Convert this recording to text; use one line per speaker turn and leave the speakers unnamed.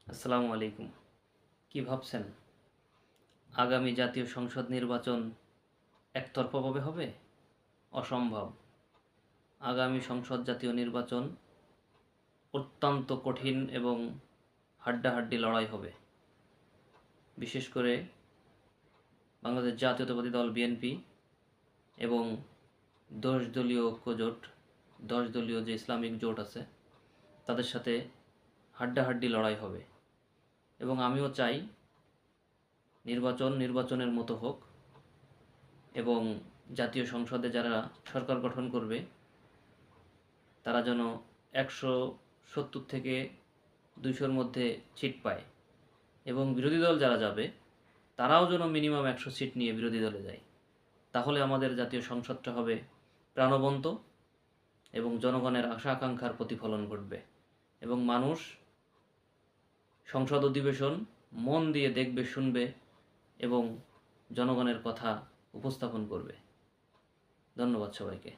আসসালামু আলাইকুম। কি ভাবছেন? আগামী জাতীয় সংসদ নির্বাচন একতরফাভাবে হবে? অসম্ভব। আগামী সংসদ জাতীয় নির্বাচন অত্যন্ত কঠিন এবং হাড্ডাহাড্ডি লড়াই হবে। বিশেষ করে বাংলাদেশ জাতীয়তাবাদী দল বিএনপি এবং ১০ দলীয় ঐক্যজোট, ১০ দলীয় যে ইসলামিক জোট আছে তাদের সাথে হাড্ডাহাড্ডি লড়াই হবে। এবং আমিও চাই নির্বাচনের মতো হোক এবং জাতীয় সংসদে যারা সরকার গঠন করবে তারা যেন ১৭০ থেকে ২০০-র মধ্যে সিট পায় এবং বিরোধী দল যারা যাবে তারাও যেন মিনিমাম ১০০ সিট নিয়ে বিরোধী দলে যায়। তাহলে আমাদের জাতীয় সংসদটা হবে প্রাণবন্ত এবং জনগণের আশা আকাঙ্ক্ষার প্রতিফলন ঘটবে এবং মানুষ সংসদ অধিবেশন মন দিয়ে দেখবে, শুনবে এবং জনগণের কথা উপস্থাপন করবে। ধন্যবাদ সবাইকে।